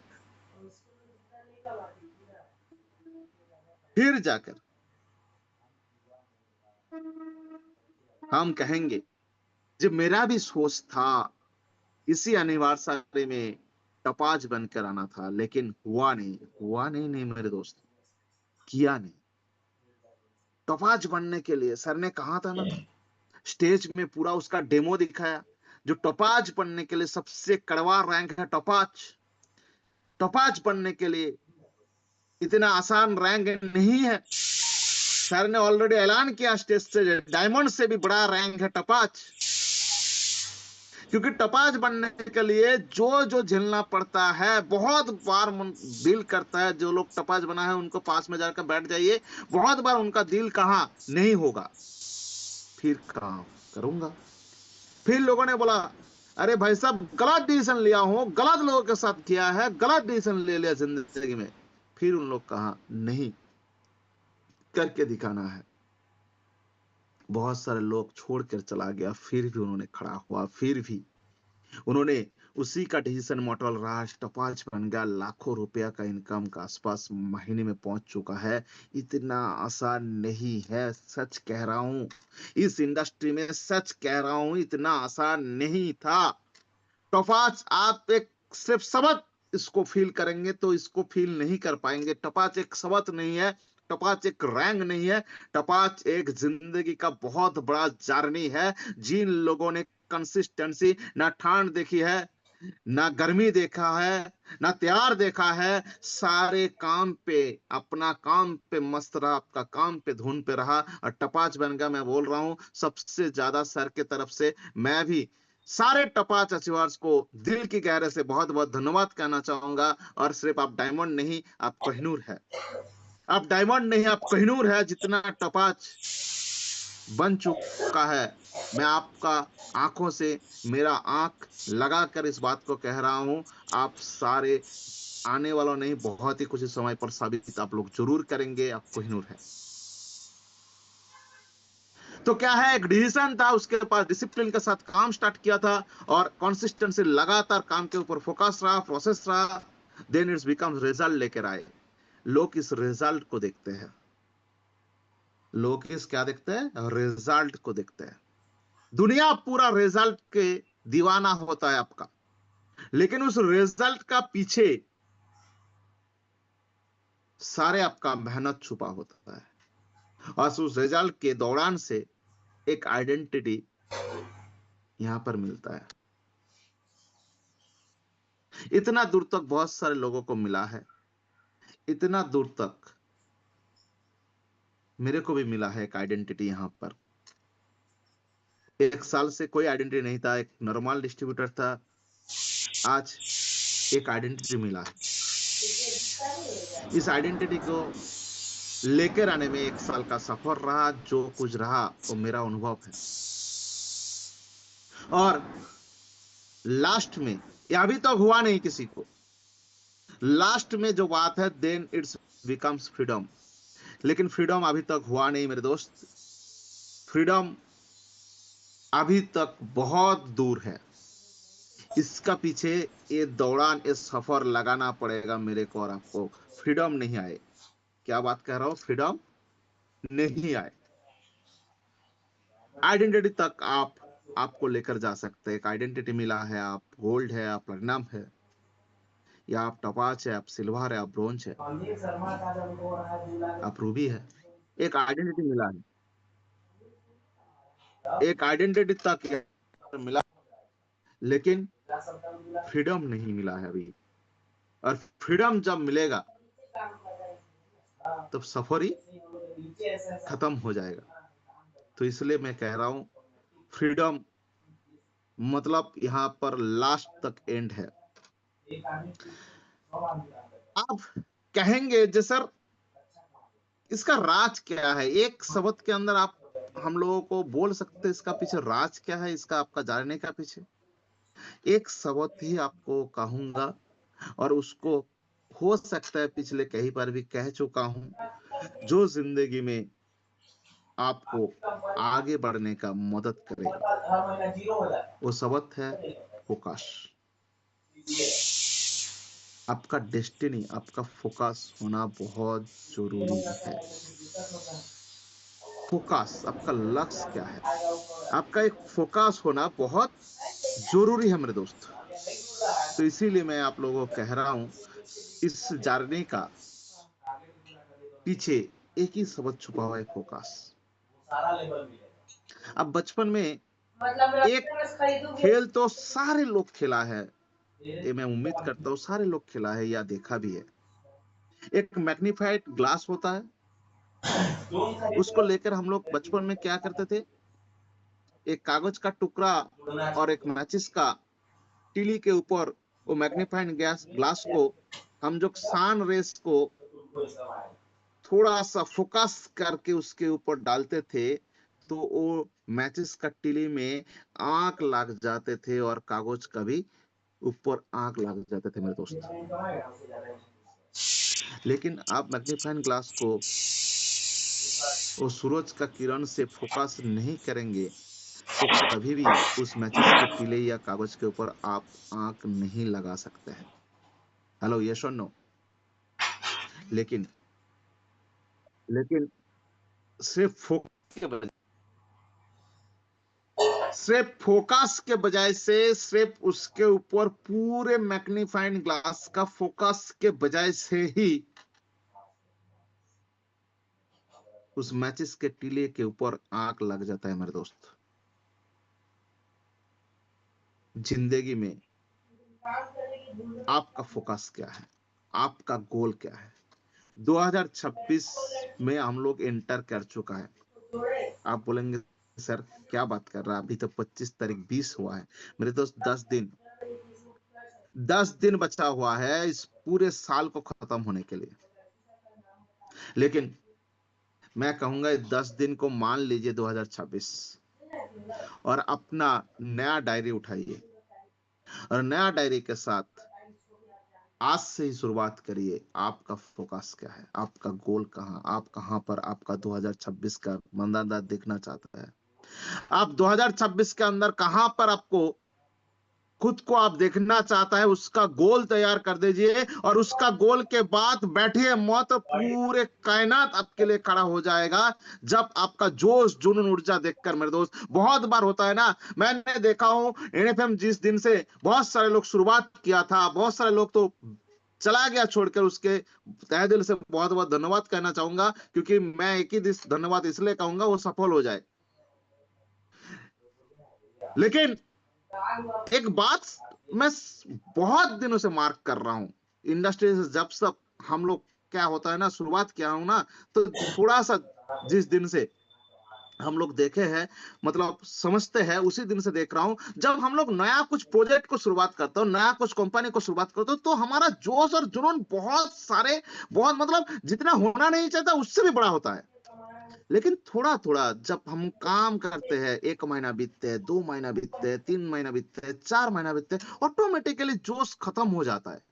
हम कहेंगे जब मेरा भी सोच था इसी एनिवर्सरी में टपाज बनकर आना था, लेकिन हुआ नहीं, हुआ नहीं, नहीं मेरे दोस्त, किया नहीं। टपाज बनने के लिए सर ने कहा था ना, स्टेज में पूरा उसका डेमो दिखाया। जो टपाज बनने के लिए सबसे कड़वा रैंक है, टपाज। टपाज बनने के लिए इतना आसान रैंक नहीं है। सर ने ऑलरेडी ऐलान किया स्टेज से, डायमंड से भी बड़ा रैंक है टपाज। क्योंकि टपाज बनने के लिए जो जो झेलना पड़ता है, बहुत बार दिल करता है, जो लोग टपाज बना है उनको पास में जाकर बैठ जाइए, बहुत बार उनका दिल कहा नहीं होगा, फिर काम करूंगा। फिर लोगों ने बोला अरे भाई साहब गलत डिसीजन लिया हूं, गलत लोगों के साथ किया है, गलत डिसीजन ले लिया जिंदगी में। फिर उन लोग कहा नहीं, करके दिखाना है। बहुत सारे लोग छोड़कर चला गया, फिर भी उन्होंने खड़ा हुआ, फिर भी उन्होंने उसी का डिसीजन मॉडल रहा, टपाच बन गया, लाखों रुपया का इनकम का आसपास महीने में पहुंच चुका है। इतना आसान नहीं है, सच कह रहा हूं, इस इंडस्ट्री में सच कह रहा हूं, इतना आसान नहीं था। टपाच आप एक सिर्फ सबक इसको फील करेंगे तो इसको फील नहीं कर पाएंगे। टपाच एक सबक नहीं है, टपाच एक रैंक नहीं है, टपाच एक जिंदगी का बहुत बड़ा जर्नी है। जिन लोगों ने कंसिस्टेंसी, ना ठंड देखी है, ना गर्मी देखा है, ना तैयार देखा है, सारे काम पे, अपना काम पे मस्त रहा, आपका काम पे धुन पे रहा और टपाच बन गया। मैं बोल रहा हूं सबसे ज्यादा सर के तरफ से मैं भी सारे टपाच अचीवर्स को दिल की गहरे से बहुत बहुत धन्यवाद कहना चाहूंगा। और सिर्फ आप डायमंड नहीं, आप कोहिनूर है। आप डायमंड नहीं, आप कोहिनूर है। जितना टपाच बन चुका है। मैं आपका आंखों से मेरा आंख लगाकर इस बात को कह रहा हूं, आप सारे आने वाला नहीं, बहुत ही कुछ इस समय पर साबित आप लोग जरूर करेंगे, आप कोहिनूर है। तो क्या है, एक डिसीजन था उसके पास, डिसिप्लिन के साथ काम स्टार्ट किया था और कंसिस्टेंसी लगातार काम के ऊपर फोकस रहा, प्रोसेस रहा, देन इट्स बिकम रिजल्ट लेकर आए। लोग इस रिजल्ट को देखते हैं, लोग इस क्या देखते हैं, रिजल्ट को देखते हैं। दुनिया पूरा रिजल्ट के दीवाना होता है आपका, लेकिन उस रिजल्ट का पीछे सारे आपका मेहनत छुपा होता है, और उस रिजल्ट के दौरान से एक आइडेंटिटी यहां पर मिलता है। इतना दूर तक बहुत सारे लोगों को मिला है, इतना दूर तक मेरे को भी मिला है एक आइडेंटिटी यहां पर। एक साल से कोई आइडेंटिटी नहीं था, एक नॉर्मल डिस्ट्रीब्यूटर था, आज एक आइडेंटिटी मिला है। इस आइडेंटिटी को लेकर आने में एक साल का सफर रहा, जो कुछ रहा वो मेरा अनुभव है। और लास्ट में, ये अभी तक हुआ नहीं किसी को, लास्ट में जो बात है, देन इट्स बिकम्स फ्रीडम। लेकिन फ्रीडम अभी तक हुआ नहीं मेरे दोस्त, फ्रीडम अभी तक बहुत दूर है। इसका पीछे ये दौरान, ये सफर लगाना पड़ेगा मेरे को और आपको, फ्रीडम नहीं आए। क्या बात कह रहा हूं, फ्रीडम नहीं आए। आइडेंटिटी तक आपको लेकर जा सकते हैं। एक आइडेंटिटी मिला है, आप गोल्ड है, आप प्लैटिनम है, या आप टपाच है, आप सिल्वर है, आप ब्रोंज है, आप रूबी है। एक आइडेंटिटी मिला है, एक आइडेंटिटी तक मिला, लेकिन फ्रीडम नहीं मिला है अभी। और फ्रीडम जब मिलेगा तब सफर ही खत्म हो जाएगा। तो इसलिए मैं कह रहा हूं, फ्रीडम मतलब यहां पर लास्ट तक एंड है। आप कहेंगे जे सर, इसका राज क्या है? एक शब्द के अंदर आप हम लोगों को बोल सकते हैं इसका पीछे राज क्या है, इसका आपका जानने का पीछे? एक शब्द ही आपको कहूंगा, और उसको हो सकता है पिछले कई बार भी कह चुका हूं, जो जिंदगी में आपको आगे बढ़ने का मदद करेगा, वो शब्द है फोकस। आपका डेस्टिनी, आपका फोकस होना बहुत जरूरी है। फोकस, आपका लक्ष्य क्या है, आपका एक फोकस होना बहुत जरूरी है मेरे दोस्त। तो इसीलिए मैं आप लोगों को कह रहा हूं, इस जर्नी का पीछे एक ही शब्द छुपा हुआ है, फोकस। अब बचपन में एक खेल तो सारे लोग खेला है, ये मैं उम्मीद करता हूँ सारे लोग खेला है या देखा भी है। एक मैग्नीफाइड ग्लास होता है, उसको लेकर हम लोग बचपन में क्या करते थे, एक कागज का टुकड़ा और एक मैचिस का तीली के ऊपर वो मैग्नीफाइड गैस ग्लास को हम जो सान रेस को थोड़ा सा फोकस करके उसके ऊपर डालते थे, तो वो मैचिस का तीली में आग लग जाते थे और कागज का भी ऊपर आग लग जाते थे मेरे दोस्त। लेकिन आप मैग्नीफाइंग ग्लास को वो सूरज का किरण से फोकस नहीं करेंगे, तो कभी भी उस मैचिस के तीले या कागज के ऊपर आप आंख नहीं लगा सकते हैं। हेलो, यस और नो? लेकिन लेकिन सिर्फ फोकस के बजाय, सिर्फ फोकस के बजाय से, सिर्फ उसके ऊपर पूरे मैग्नीफाइंग ग्लास का फोकस के बजाय से ही उस मैचिस के टीले के ऊपर आग लग जाता है मेरे दोस्त। जिंदगी में आपका फोकस क्या है, आपका गोल क्या है? 2026 में हम लोग एंटर कर चुका है। आप बोलेंगे सर क्या बात कर रहा है, अभी तो 25 तारीख 20 हुआ है। मेरे दोस्त 10 दिन बचा हुआ है इस पूरे साल को खत्म होने के लिए। लेकिन मैं कहूंगा 10 दिन को मान लीजिए 2026, और अपना नया डायरी उठाइए, और नया डायरी के साथ आज से ही शुरुआत करिए। आपका फोकस क्या है, आपका गोल कहाँ, आप कहाँ पर आपका 2026 का मंदादा देखना चाहता है, आप 2026 के अंदर कहां पर आपको खुद को आप देखना चाहता है, उसका गोल तैयार कर दीजिए। और उसका गोल के बाद बैठिए मत, पूरे कायनात आपके लिए खड़ा हो जाएगा जब आपका जोश जुनून ऊर्जा देखकर। मेरे दोस्त, बहुत बार होता है ना, मैंने देखा हूं एनएफएम जिस दिन से बहुत सारे लोग शुरुआत किया था, बहुत सारे लोग तो चला गया छोड़कर, उसके तहे दिल से बहुत बहुत धन्यवाद कहना चाहूंगा, क्योंकि मैं एक ही धन्यवाद इसलिए कहूंगा, वो सफल हो जाए। लेकिन एक बात मैं बहुत दिनों से मार्क कर रहा हूं, इंडस्ट्री से जब सब हम लोग, क्या होता है ना, शुरुआत किया हूं ना, तो थोड़ा सा जिस दिन से हम लोग देखे हैं, मतलब समझते हैं, उसी दिन से देख रहा हूं, जब हम लोग नया कुछ प्रोजेक्ट को शुरुआत करते हो, नया कुछ कंपनी को शुरुआत करते हो, तो हमारा जोश और जुनून बहुत सारे, बहुत मतलब जितना होना नहीं चाहता उससे भी बड़ा होता है। लेकिन थोड़ा थोड़ा जब हम काम करते हैं, 1 महीना बीतते हैं, 2 महीना बीतते हैं, 3 महीना बीतते हैं, 4 महीना बीतते हैं, ऑटोमेटिकली जोश खत्म हो जाता है।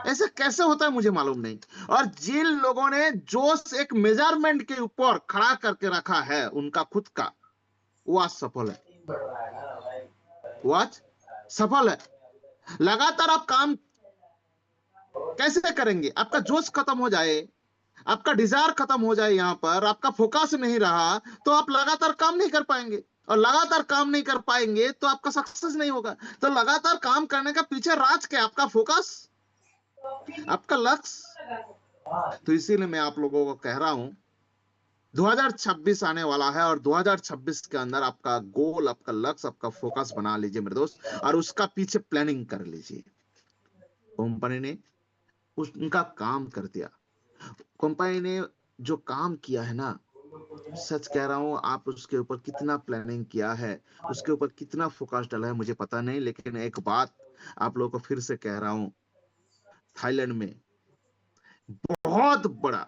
ऐसे कैसे होता है मुझे मालूम नहीं। और जिन लोगों ने जोश एक मेजरमेंट के ऊपर खड़ा करके रखा है उनका खुद का, वो आज सफल है, वो आज सफल है। लगातार आप काम कैसे करेंगे, आपका जोश खत्म हो जाए, आपका डिजायर खत्म हो जाए, यहां पर आपका फोकस नहीं रहा, तो आप लगातार काम नहीं कर पाएंगे। और लगातार काम नहीं कर पाएंगे तो आपका सक्सेस नहीं होगा। तो लगातार काम करने का पीछे राज क्या, आपका फोकस, आपका लक्ष्य। तो इसीलिए मैं आप लोगों को कह रहा हूं, 2026 आने वाला है, और 2026 के अंदर आपका गोल, आपका लक्ष्य, आपका फोकस बना लीजिए मेरे दोस्त, और उसका पीछे प्लानिंग कर लीजिए। कंपनी ने उनका काम कर दिया, कंपनी ने जो काम किया है ना, सच कह रहा हूं, आप उसके ऊपर कितना प्लानिंग किया है, उसके ऊपर कितना फोकस डाला है मुझे पता नहीं, लेकिन एक बात आप लोगों को फिर से कह रहा हूं, थाईलैंड में बहुत बड़ा,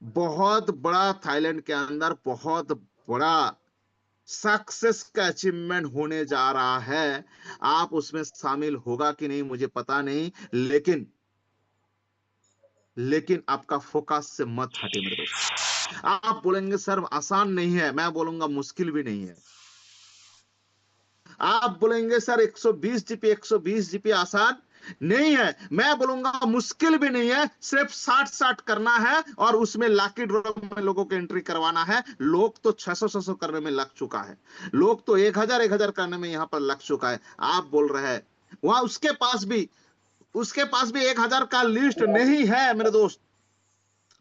बहुत बड़ा, थाईलैंड के अंदर बहुत बड़ा सक्सेस का अचीवमेंट होने जा रहा है। आप उसमें शामिल होगा कि नहीं मुझे पता नहीं, लेकिन आपका फोकस से मत हटे मेरे दोस्त। आप बोलेंगे सर आसान नहीं है, मैं बोलूंगा मुश्किल भी नहीं है। आप बोलेंगे सर 120 जीपी, 120 जीपी आसान नहीं है, मैं बोलूंगा मुश्किल भी नहीं है। सिर्फ 60-60 करना है, और उसमें लाकी ड्रॉ में लोगों को एंट्री करवाना है। लोग तो 600-600 करने में लग चुका है, लोग तो 1000-1000 करने में यहां पर लग चुका है। आप बोल रहे हैं वहां उसके पास भी 1000 का लिस्ट नहीं है मेरे दोस्त।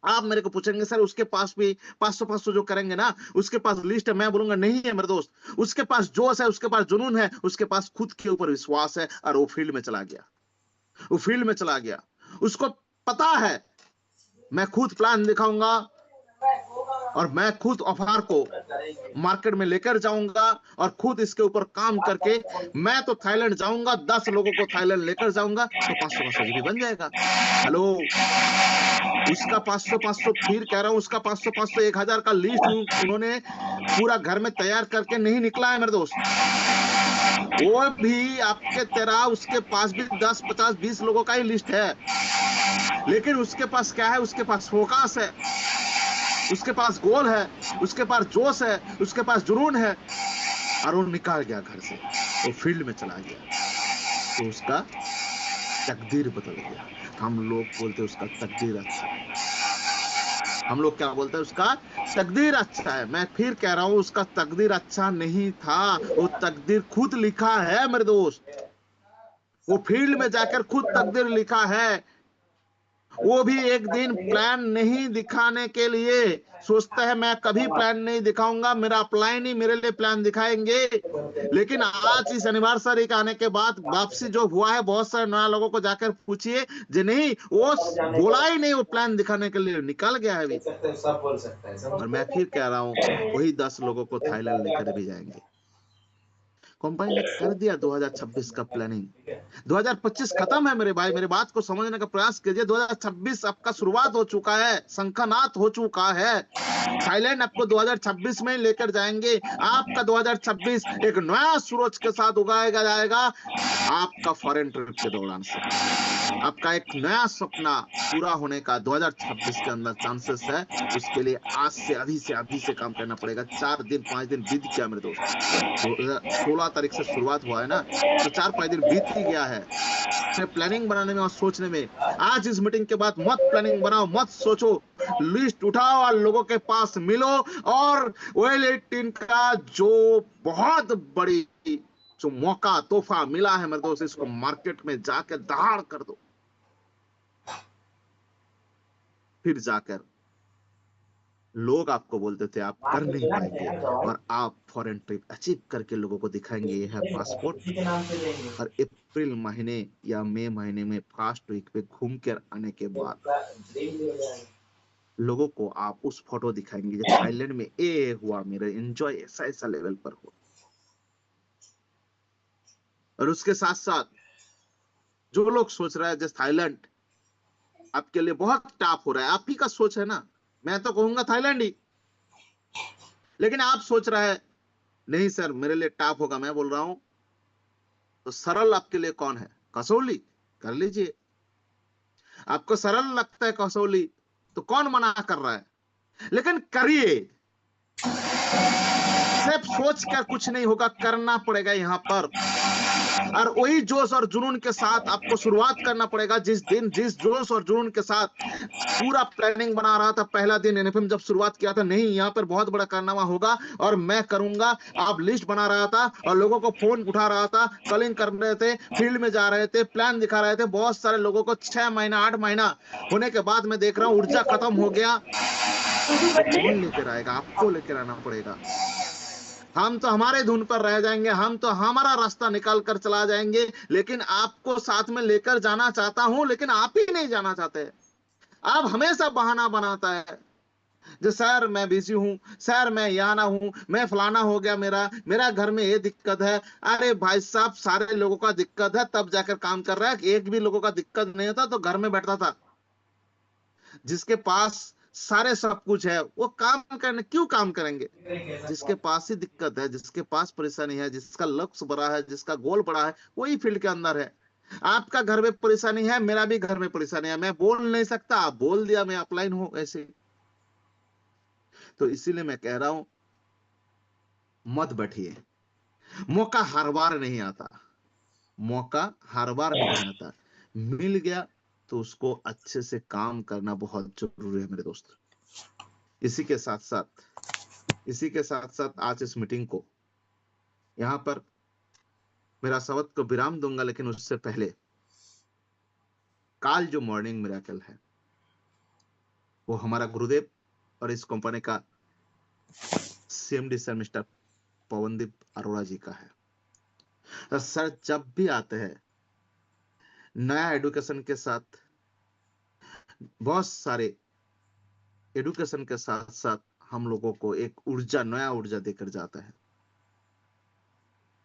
आप मेरे को पूछेंगे सर उसके पास भी 500-500 जो करेंगे ना, उसके पास लिस्ट है, मैं बोलूंगा नहीं है मेरे दोस्त। उसके पास जोश है, उसके पास जुनून है, उसके पास खुद के ऊपर विश्वास है, और वो फील्ड में चला गया, वो फील्ड में चला गया। उसको पता है मैं खुद प्लान दिखाऊंगा, और मैं खुद ऑफर को मार्केट में लेकर जाऊंगा, और खुद इसके ऊपर काम करके मैं तो थाईलैंड जाऊंगा, 10 लोगों को थाईलैंड लेकर जाऊंगा, तो 500-500 जीबी बन जाएगा। हेलो, उसका 500-500, फिर कह रहा हूं, उसका 500-500 1000 का लिस्ट उन्होंने पूरा घर में तैयार करके नहीं निकला है मेरे दोस्त। वो भी आपके तरह उसके पास भी 10-50-20 लोगों का ही लिस्ट है, लेकिन उसके पास क्या है, उसके पास फोकस है, उसके पास गोल है, उसके पास जोश है, उसके पास जुनून है, और वो निकाल गया घर से, वो फील्ड में चला गया, तो उसका तकदीर बदल गया। हम लोग बोलते उसका तकदीर अच्छा है, हम लोग क्या बोलते हैं, उसका तकदीर अच्छा है। मैं फिर कह रहा हूं, उसका तकदीर अच्छा नहीं था, वो तकदीर खुद लिखा है मेरे दोस्त। वो फील्ड में जाकर खुद तकदीर लिखा है। वो भी एक दिन प्लान नहीं दिखाने के लिए सोचता है, मैं कभी प्लान नहीं दिखाऊंगा, मेरा अपलाइन ही मेरे लिए प्लान दिखाएंगे। लेकिन आज इस एनिवर्सरी का आने के बाद वापसी जो हुआ है, बहुत सारे नया लोगों को जाकर पूछिए जो नहीं, वो बोला ही नहीं, वो प्लान दिखाने के लिए निकल गया है अभी। सब बोल सकता है, समझ और मैं फिर कह रहा हूं, वही 10 लोगों को थाईलैंड लेकर भी जाएंगे। कंपनी ने कर दिया 2026 का प्लानिंग। 2025 खत्म है मेरे भाई, मेरे बात को समझने का प्रयास कीजिए। 2026 आपका शुरुआत हो चुका है, शंखनाद हो चुका है। थाईलैंड आपको 2026 में लेकर जाएंगे। आपका 2026 एक नया सूरज के साथ उगाएगा जाएगा आपका फॉरेन ट्रिप के दौरान से। आपका एक नया सपना पूरा होने का 2026 के अंदर चांसेस है। उसके लिए आज से अभी से काम करना पड़ेगा। 4 दिन 5 दिन बीत गया मेरे दोस्त, 16 तारीख से शुरुआत हुआ है ना, तो 4-5 दिन बीत ही गया है प्लानिंग बनाने में और सोचने में। आज इस मीटिंग के बाद मत प्लानिंग बनाओ, मत सोचो, लिस्ट उठाओ और लोगों के पास मिलो और ओएल 18 का जो बहुत बड़ी जो मौका तोहफा मिला है मेरे दोस्त, इसको मार्केट में जाकर दहाड़ कर दो। फिर जाकर लोग आपको बोलते थे आप कर नहीं पाएंगे, और आप फॉरेन ट्रिप अचीव करके लोगों को दिखाएंगे ये है पासपोर्ट। और अप्रैल महीने या मई महीने में फर्स्ट वीक पे घूम कर आने के बाद लोगों को आप उस फोटो दिखाएंगे जो थाईलैंड में ये हुआ, मेरा एंजॉय ऐसा ऐसा लेवल पर हो। और उसके साथ साथ जो लोग सोच रहे हैं जैसे थाईलैंड आपके लिए बहुत टफ हो रहा है, आप ही का सोच है ना, मैं तो कहूंगा थाईलैंड ही, लेकिन आप सोच रहे हैं नहीं सर मेरे लिए टफ होगा, मैं बोल रहा हूं तो सरल आपके लिए कौन है? कसौली कर लीजिए। आपको सरल लगता है कसौली तो कौन मना कर रहा है, लेकिन करिए। सिर्फ सोच कर कुछ नहीं होगा, करना पड़ेगा यहाँ पर। और वही जोश और जुनून के साथ आपको शुरुआत करना पड़ेगा। जिस दिन जिस जोश और जुनून के साथ पूरा प्लानिंग बना रहा था, पहला दिन एनएफएम जब शुरुआत किया था, नहीं यहाँ पर बहुत बड़ा कारनामा होगा और मैं करूंगा, आप लिस्ट बना रहा था और लोगों को फोन उठा रहा था, कॉलिंग कर रहे थे, फील्ड में जा रहे थे, प्लान दिखा रहे थे। बहुत सारे लोगों को 6 महीना 8 महीना होने के बाद मैं देख रहा हूँ ऊर्जा खत्म हो गया। तो कौन लेकर आएगा? आपको लेकर आना पड़ेगा। हम तो हमारे धुन पर रह जाएंगे, हम तो हमारा रास्ता निकाल कर चला जाएंगे, लेकिन आपको साथ में लेकर जाना चाहता हूं, लेकिन आप ही नहीं जाना चाहते। आप हमेशा बहाना बनाता है जो सर मैं बिजी हूं, सर मैं यहाँ ना हूं, मैं फलाना हो गया, मेरा मेरा घर में ये दिक्कत है। अरे भाई साहब सारे लोगों का दिक्कत है तब जाकर काम कर रहा है, एक भी लोगों का दिक्कत नहीं होता तो घर में बैठता था। जिसके पास सारे सब कुछ है वो काम करने क्यों काम करेंगे? जिसके पास ही दिक्कत है, जिसके पास परेशानी है, जिसका लक्ष्य बड़ा है, जिसका गोल बड़ा है, वही फील्ड के अंदर है। आपका घर में परेशानी है, मेरा भी घर में परेशानी है, मैं बोल नहीं सकता, आप बोल दिया मैं अपलाइन हूं ऐसे। तो इसीलिए मैं कह रहा हूं मत बैठिए। मौका हर बार नहीं आता, मौका हर बार नहीं आता। मिल गया तो उसको अच्छे से काम करना बहुत जरूरी है मेरे दोस्त। इसी के साथ साथ आज इस मीटिंग को यहां पर मेरा शब्द को विराम दूंगा, लेकिन उससे पहले काल जो मॉर्निंग मिरेकल है वो हमारा गुरुदेव और इस कंपनी का CMD sir mister Pavandeep Arora ji का है। तो सर जब भी आते हैं नया एडुकेशन के साथ, बहुत सारे एडुकेशन के साथ साथ हम लोगों को एक ऊर्जा, नया ऊर्जा देकर जाता है।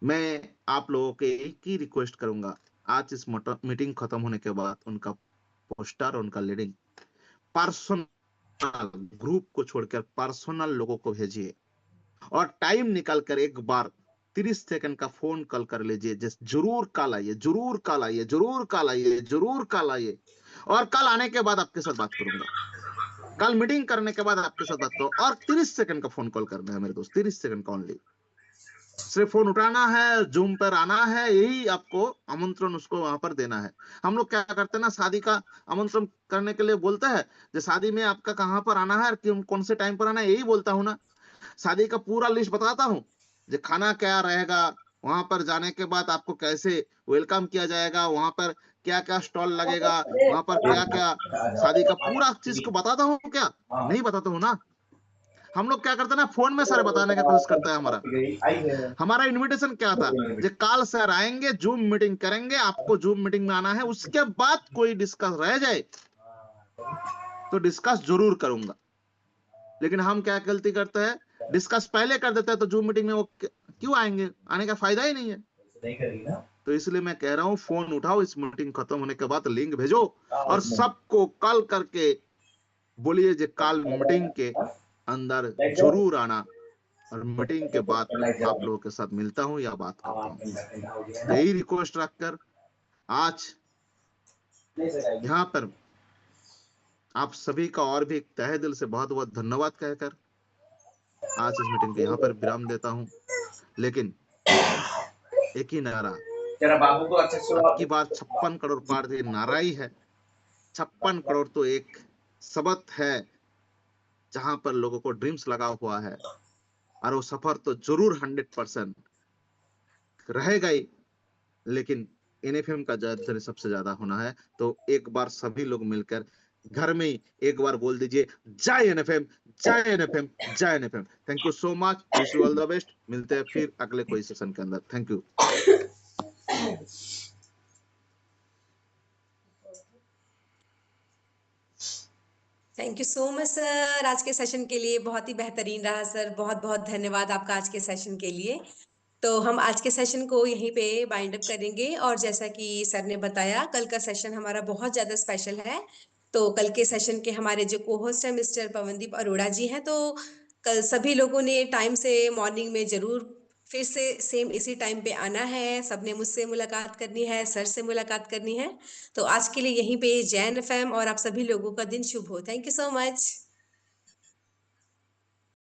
मैं आप लोगों के एक ही रिक्वेस्ट करूंगा, आज इस मीटिंग खत्म होने के बाद उनका पोस्टर, उनका लीडिंग पर्सनल ग्रुप को छोड़कर पर्सनल लोगों को भेजिए और टाइम निकाल कर एक बार 30 सेकंड का फोन कॉल कर लीजिए। जिस जरूर कॉल आइए, जरूर कॉल आइए, जरूर कॉल आइए, जरूर कॉल आइए। और कल आने के बाद आपके साथ बात करूंगा, कल मीटिंग करने के बाद आपके साथ बात करो। और 30 सेकंड का फोन कॉल करना है मेरे दोस्त, 30 सेकंड का ओनली। सिर्फ फोन उठाना है, जूम पर आना है, यही आपको आमंत्रण उसको वहां पर देना है। हम लोग क्या करते हैं ना, शादी का आमंत्रण करने के लिए बोलते हैं जो शादी में आपका कहाँ पर आना है और कौन से टाइम पर आना है, यही बोलता हूँ ना। शादी का पूरा लिस्ट बताता हूँ जो खाना क्या रहेगा, वहां पर जाने के बाद आपको कैसे वेलकम किया जाएगा, वहां पर क्या क्या स्टॉल लगेगा, वहां पर क्या क्या शादी का पूरा चीज को बताता हूँ क्या? नहीं बताता हूँ ना। हम लोग क्या करते हैं ना, फोन में सारे बताने की कोशिश करता है। हमारा इनविटेशन क्या था, जो काल सर आएंगे, जूम मीटिंग करेंगे, आपको जूम मीटिंग में आना है, उसके बाद कोई डिस्कस रह जाए तो डिस्कस जरूर करूंगा। लेकिन हम क्या गलती करते हैं, डिस्कस पहले कर देते हैं तो जूम मीटिंग में वो क्यों आएंगे? आने का फायदा ही नहीं है। नहीं करेगी ना। तो इसलिए मैं कह रहा हूँ, फोन उठाओ, इस मीटिंग खत्म होने के बाद लिंक भेजो और एक मिनट। सबको कॉल करके बोलिए जे काल मीटिंग के अंदर जरूर आना, और मीटिंग के बाद आप लोगों के साथ मिलता हूँ या बात करता हूँ। यही रिक्वेस्ट रखकर आज यहाँ पर आप सभी का और भी तहे दिल से बहुत बहुत धन्यवाद कहकर आज इस मीटिंग को यहाँ पर विराम देता हूँ। लेकिन एक ही नारा, तेरा बाबू को अच्छे से अब की बार 56 करोड़ पार, ये नारा ही है। 56 करोड़ तो एक शब्द है जहां पर लोगों को ड्रीम्स लगा हुआ है, और वो सफर तो जरूर 100% रहेगा ही। लेकिन एनएफएम का जवाबदारी सबसे ज्यादा होना है। तो एक बार सभी लोग मिलकर घर में ही एक बार बोल दीजिए, जय एनएफएम, जय एनएफएम, जय NFM. Thank you so much, wish you all the best. मिलते हैं फिर अगले कोई सेशन के अंदर। Thank you. Thank you so much sir, आज के सेशन के लिए बहुत ही बेहतरीन रहा सर। बहुत बहुत धन्यवाद आपका आज के सेशन के लिए। तो हम आज के सेशन को यहीं पे बाइंड अप करेंगे, और जैसा कि सर ने बताया, कल का सेशन हमारा बहुत ज़्यादा स्पेशल है। तो कल के सेशन के हमारे जो को होस्ट है मिस्टर पवनदीप अरोड़ा जी हैं, तो कल सभी लोगों ने टाइम से मॉर्निंग में ज़रूर फिर से सेम इसी टाइम पे आना है। सबने मुझसे मुलाकात करनी है, सर से मुलाकात करनी है। तो आज के लिए यहीं पे जैन एफएम और आप सभी लोगों का दिन शुभ हो। Thank you so much.